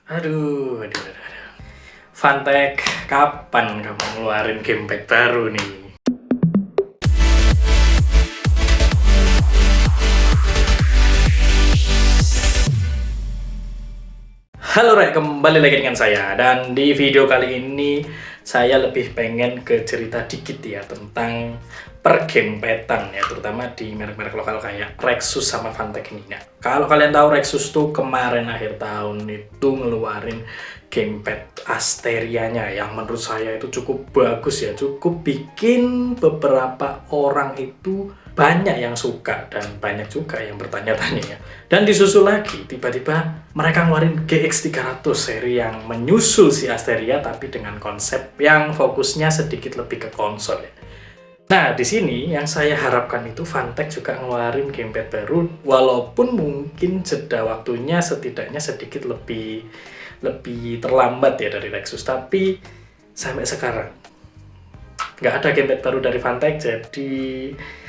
Aduh. Fantek, kapan kamu ngeluarin gamepad baru nih? Halo Rek, kembali lagi dengan saya. Dan di video kali ini saya lebih pengen ke cerita dikit ya tentang pergamepadan ya, terutama di merek-merek lokal kayak Rexus sama Fantek ini. Nah, kalau kalian tahu Rexus tuh kemarin akhir tahun itu ngeluarin gamepad Asterianya yang menurut saya itu cukup bagus ya, cukup bikin beberapa orang itu banyak yang suka dan banyak juga yang bertanya-tanya ya. Dan disusul lagi, tiba-tiba mereka ngeluarin GX 300 seri yang menyusul si Asteria tapi dengan konsep yang fokusnya sedikit lebih ke konsol ya. Nah, di sini yang saya harapkan itu Fantek juga ngeluarin gamepad baru, walaupun mungkin jeda waktunya setidaknya sedikit lebih terlambat ya dari Rexus, tapi sampai sekarang nggak ada gamepad baru dari Fantek. Jadi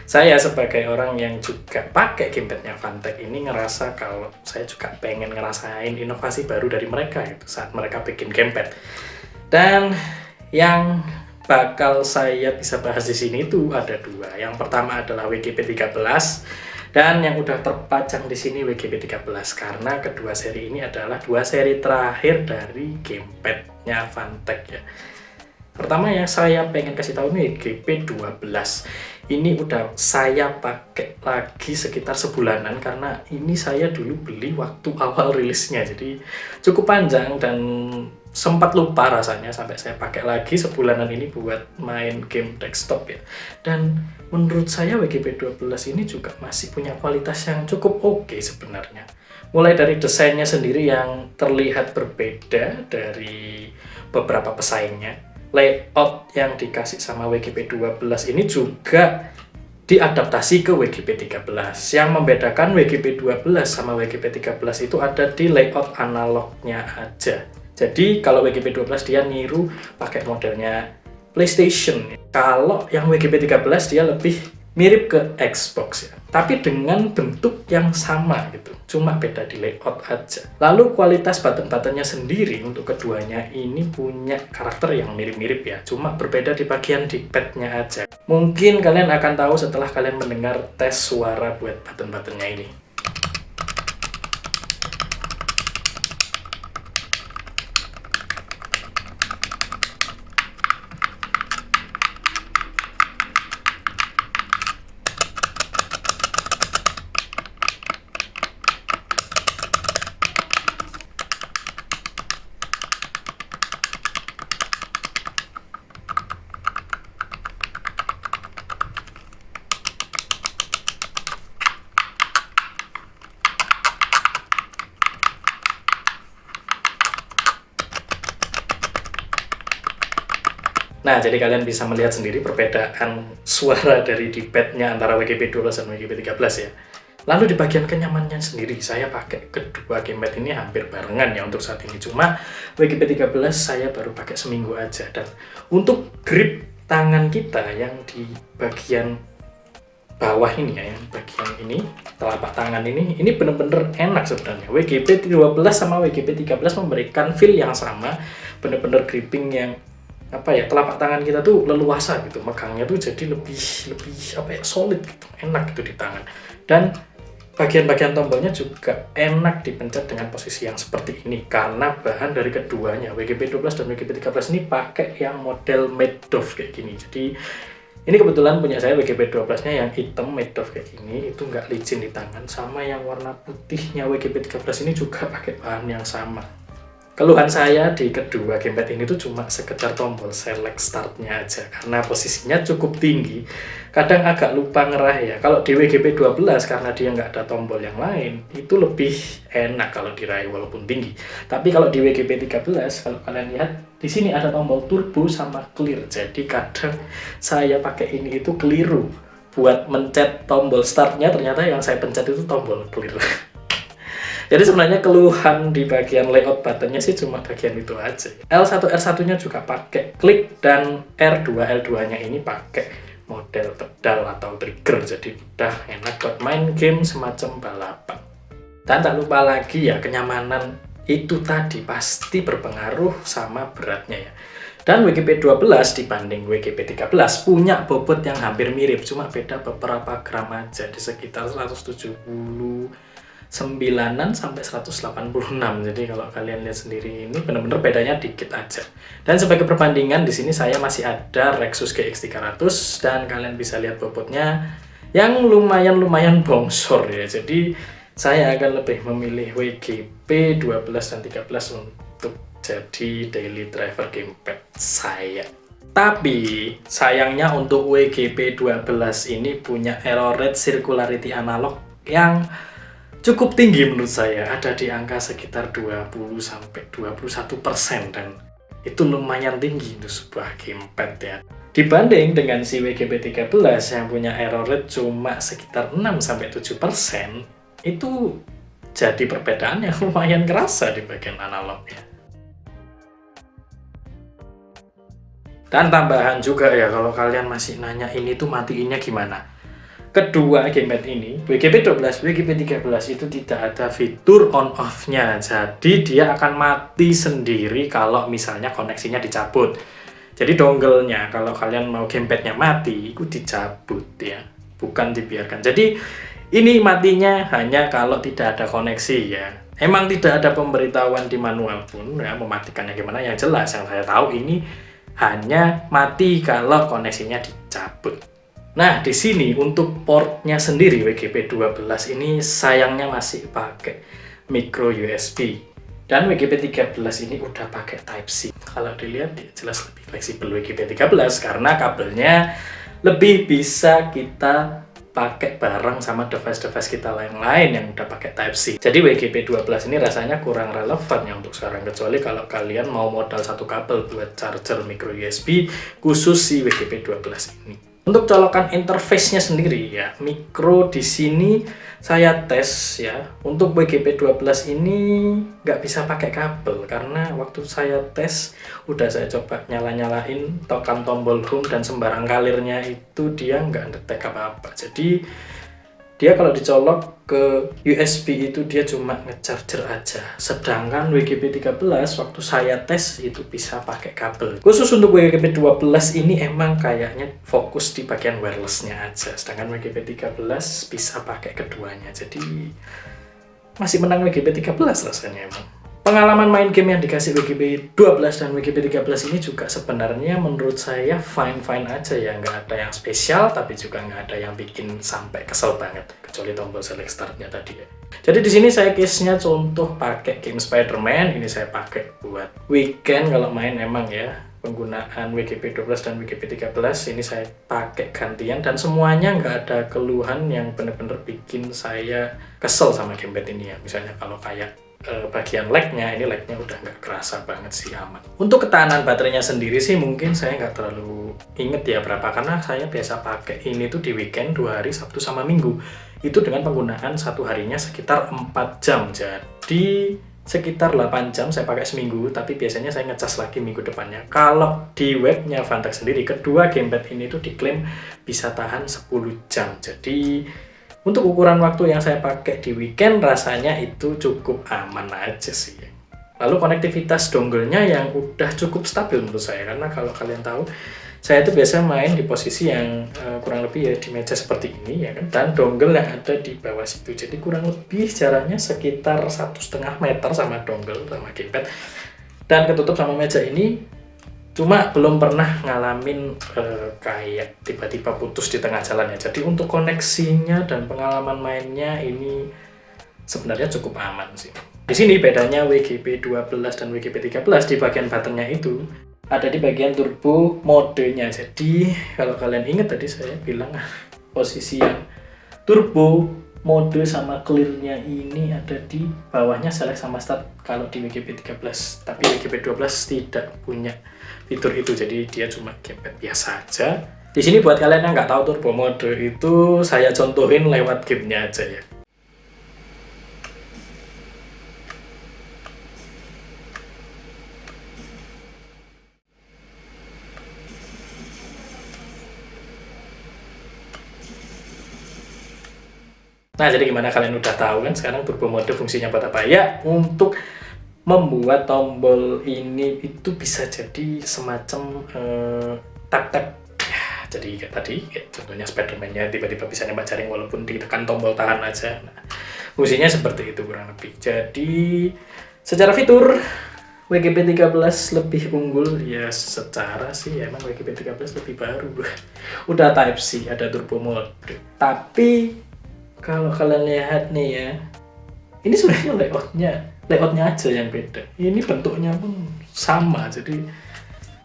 saya sebagai orang yang juga pakai gamepadnya Fantek ini ngerasa kalau saya juga pengen ngerasain inovasi baru dari mereka itu saat mereka bikin gamepad. Dan yang bakal saya bisa bahas di sini itu ada dua. Yang pertama adalah WGP 13 dan yang udah terpajang di sini WGP 13 karena kedua seri ini adalah dua seri terakhir dari gamepadnya Fantek ya. Pertama yang saya pengen kasih tahu nih WGP 12. Ini udah saya pakai lagi sekitar sebulanan karena ini saya dulu beli waktu awal rilisnya. Jadi cukup panjang dan sempat lupa rasanya sampai saya pakai lagi sebulanan ini buat main game desktop ya. Dan menurut saya WGP 12 ini juga masih punya kualitas yang cukup oke sebenarnya. Mulai dari desainnya sendiri yang terlihat berbeda dari beberapa pesaingnya. Layout yang dikasih sama WGP 12 ini juga diadaptasi ke WGP 13. Yang membedakan WGP 12 sama WGP 13 itu ada di layout analognya aja. Jadi kalau WGP 12 dia niru pakai modelnya PlayStation. Kalau yang WGP 13 dia lebih mirip ke Xbox ya. Tapi dengan bentuk yang sama gitu. Cuma beda di layout aja. Lalu kualitas button-buttonnya sendiri untuk keduanya ini punya karakter yang mirip-mirip ya. Cuma berbeda di bagian di pad-nya aja. Mungkin kalian akan tahu setelah kalian mendengar tes suara buat button-buttonnya ini. Nah, jadi kalian bisa melihat sendiri perbedaan suara dari di pad-nya antara WGP 12 dan WGP 13 ya. Lalu di bagian kenyamanannya sendiri, saya pakai kedua gamepad ini hampir barengan ya untuk saat ini. Cuma WGP 13 saya baru pakai seminggu aja. Dan untuk grip tangan kita yang di bagian bawah ini ya, yang bagian ini, telapak tangan ini bener-bener enak sebenarnya. WGP 12 sama WGP 13 memberikan feel yang sama, bener-bener gripping yang telapak tangan kita tuh leluasa gitu, megangnya tuh jadi lebih solid gitu, enak gitu di tangan. Dan bagian-bagian tombolnya juga enak dipencet dengan posisi yang seperti ini karena bahan dari keduanya WGP 12 dan WGP 13 ini pakai yang model Madoff kayak gini. Jadi ini kebetulan punya saya WGP 12 nya yang hitam Madoff kayak gini, itu nggak licin di tangan. Sama yang warna putihnya WGP 13 ini juga pakai bahan yang sama. Keluhan saya di kedua gamepad ini tuh cuma sekedar tombol select startnya aja karena posisinya cukup tinggi. Kadang agak lupa ngerah ya. Kalau di WGP 12 karena dia nggak ada tombol yang lain, itu lebih enak kalau diraih walaupun tinggi. Tapi kalau di WGP 13, kalau kalian lihat di sini ada tombol turbo sama clear. Jadi kadang saya pakai ini itu keliru. Buat mencet tombol startnya ternyata yang saya pencet itu tombol clear. Jadi sebenarnya keluhan di bagian layout buttonnya sih cuma bagian itu aja. L1 R1-nya juga pakai klik dan R2 L2-nya ini pakai model pedal atau trigger. Jadi udah enak buat main game semacam balapan. Dan tak lupa lagi ya, kenyamanan itu tadi pasti berpengaruh sama beratnya ya. Dan WGP12 dibanding WGP13 punya bobot yang hampir mirip, cuma beda beberapa gram aja, di sekitar 179-an sampai 186. Jadi kalau kalian lihat sendiri ini benar-benar bedanya dikit aja. Dan sebagai perbandingan di sini saya masih ada Rexus GX 300 dan kalian bisa lihat bobotnya yang lumayan bongsor ya. Jadi saya akan lebih memilih WGP 12 dan 13 untuk jadi daily driver gamepad saya. Tapi sayangnya untuk WGP 12 ini punya error rate circularity analog yang cukup tinggi menurut saya, ada di angka sekitar 20-21%, dan itu lumayan tinggi untuk sebuah gamepad ya. Dibanding dengan si WGP 13 yang punya error rate cuma sekitar 6-7%, itu jadi perbedaan yang lumayan kerasa di bagian analognya. Dan tambahan juga ya, kalau kalian masih nanya ini tuh matiinnya gimana. Kedua gamepad ini, WGP 12, WGP 13 itu tidak ada fitur on off-nya. Jadi dia akan mati sendiri kalau misalnya koneksinya dicabut. Jadi dongle-nya kalau kalian mau gamepadnya mati, itu dicabut ya, bukan dibiarkan. Jadi ini matinya hanya kalau tidak ada koneksi ya. Emang tidak ada pemberitahuan di manual pun ya mematikannya gimana. Yang jelas yang saya tahu ini hanya mati kalau koneksinya dicabut. Nah, di sini untuk portnya sendiri WGP 12 ini sayangnya masih pakai micro USB. Dan WGP 13 ini udah pakai Type-C. Kalau dilihat ya jelas lebih fleksibel WGP 13 karena kabelnya lebih bisa kita pakai bareng sama device-device kita lain yang udah pakai Type-C. Jadi WGP 12 ini rasanya kurang relevan ya untuk sekarang, kecuali kalau kalian mau modal satu kabel buat charger micro USB khusus si WGP 12 ini. Untuk colokan interface-nya sendiri ya, micro di sini saya tes ya. Untuk WGP 12 ini nggak bisa pakai kabel karena waktu saya tes udah saya coba nyalain tekan tombol home dan sembarang kalirnya itu dia nggak ngedetek apa-apa. Jadi dia kalau dicolok ke USB itu dia cuma ngecharger aja. Sedangkan WGP 13 waktu saya tes itu bisa pakai kabel. Khusus untuk WGP 12 ini emang kayaknya fokus di bagian wirelessnya aja. Sedangkan WGP 13 bisa pakai keduanya. Jadi masih menang WGP 13 rasanya emang. Pengalaman main game yang dikasih WGP 12 dan WGP 13 ini juga sebenarnya menurut saya fine-fine aja ya. Nggak ada yang spesial, tapi juga nggak ada yang bikin sampai kesel banget. Kecuali tombol select startnya tadi ya. Jadi di sini saya case-nya contoh pakai game Spider-Man. Ini saya pakai buat weekend kalau main emang ya. Penggunaan WGP 12 dan WGP 13 ini saya pakai gantian. Dan semuanya nggak ada keluhan yang bener-bener bikin saya kesel sama gamepad ini ya. Misalnya kalau kayak bagian lag-nya, ini lag-nya udah nggak kerasa banget sih, aman. Untuk ketahanan baterainya sendiri sih mungkin saya nggak terlalu inget ya berapa, karena saya biasa pakai ini tuh di weekend 2 hari, Sabtu sama Minggu. Itu dengan penggunaan satu harinya sekitar 4 jam, jadi sekitar 8 jam saya pakai seminggu, tapi biasanya saya ngecas lagi minggu depannya. Kalau di webnya Vantek sendiri, kedua gamepad ini tuh diklaim bisa tahan 10 jam, jadi untuk ukuran waktu yang saya pakai di weekend rasanya itu cukup aman aja sih. Lalu konektivitas dongle-nya yang udah cukup stabil menurut saya, karena kalau kalian tahu saya itu biasa main di posisi yang kurang lebih ya di meja seperti ini ya kan, dan dongle yang ada di bawah situ, jadi kurang lebih jaraknya sekitar 1,5 meter sama dongle sama gamepad, dan ketutup sama meja ini. Cuma belum pernah ngalamin kayak tiba-tiba putus di tengah jalan ya. Jadi untuk koneksinya dan pengalaman mainnya ini sebenarnya cukup aman sih. Di sini bedanya WGP 12 dan WGP 13 di bagian buttonnya itu ada di bagian turbo modenya. Jadi kalau kalian ingat tadi saya bilang posisi yang turbo mode sama clear-nya ini ada di bawahnya select sama start kalau di WGP 13, tapi WGP 12 tidak punya fitur itu, jadi dia cuma gamepad biasa aja. Di sini buat kalian yang nggak tahu turbo mode itu saya contohin lewat gamenya aja ya. Nah, jadi gimana, kalian udah tahu kan sekarang turbo mode fungsinya buat apa? Ya, untuk membuat tombol ini itu bisa jadi semacam tap-tap. Ya, jadi kayak tadi, kayak contohnya Spiderman-nya tiba-tiba bisa nembak jaring walaupun ditekan tombol tahan aja. Nah, fungsinya seperti itu kurang lebih. Jadi, secara fitur WGP13 lebih unggul ya, secara sih emang WGP13 lebih baru. Udah Type C, ada turbo mode. Tapi kalau kalian lihat nih ya, ini sebenarnya layoutnya aja yang beda. Ini bentuknya pun sama. Jadi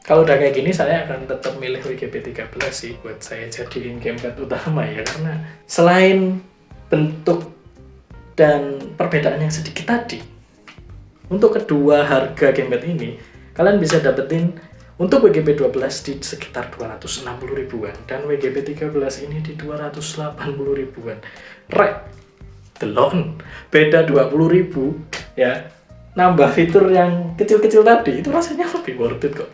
kalau udah kayak gini saya akan tetap milih WGP13 sih buat saya jadiin gamepad utama ya, karena selain bentuk dan perbedaan yang sedikit tadi, untuk kedua harga gamepad ini kalian bisa dapetin untuk WGP12 di sekitar 260 ribuan dan WGP13 ini di 280 ribuan. Right, delon beda 20 ribu ya, nambah fitur yang kecil-kecil tadi itu rasanya lebih worth it kok.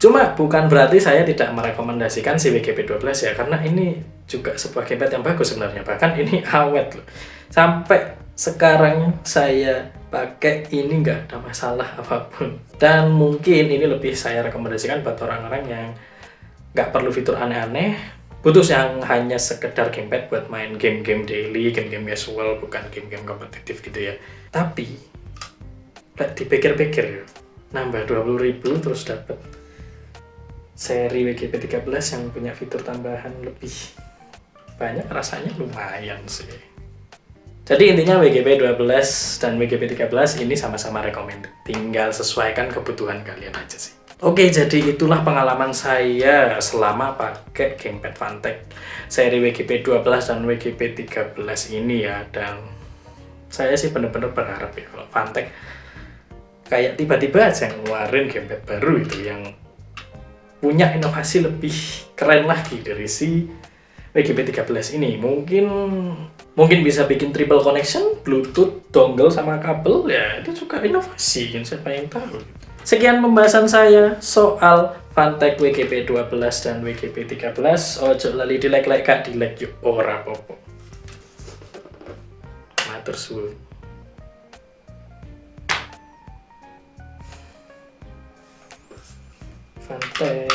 Cuma bukan berarti saya tidak merekomendasikan si WGP12 ya, karena ini juga sebuah gamepad yang bagus sebenarnya, bahkan ini awet loh. Sampai sekarang saya pakai ini nggak ada masalah apapun, dan mungkin ini lebih saya rekomendasikan buat orang-orang yang nggak perlu fitur aneh-aneh, butuh yang hanya sekedar gamepad buat main game-game daily, game-game casual, bukan game-game kompetitif gitu ya. Tapi dipikir-pikir, nambah 20 ribu terus dapat seri WGP13 yang punya fitur tambahan lebih banyak, rasanya lumayan sih. Jadi intinya WGP12 dan WGP13 ini sama-sama recommended. Tinggal sesuaikan kebutuhan kalian aja sih. Oke, jadi itulah pengalaman saya selama pakai gamepad Funtech seri WGP12 dan WGP13 ini ya. Dan saya sih bener-bener berharap ya kalau Funtech kayak tiba-tiba aja ngeluarin gamepad baru itu yang punya inovasi lebih keren lagi dari si WGP13 ini. Mungkin bisa bikin triple connection, Bluetooth, dongle sama kabel ya, itu juga inovasi kan, siapa yang tahu. Sekian pembahasan saya soal Funtech WGP12 dan WGP13. Ojo lali di like kak, di like yuk ora popo. Matur suwun. Funtech.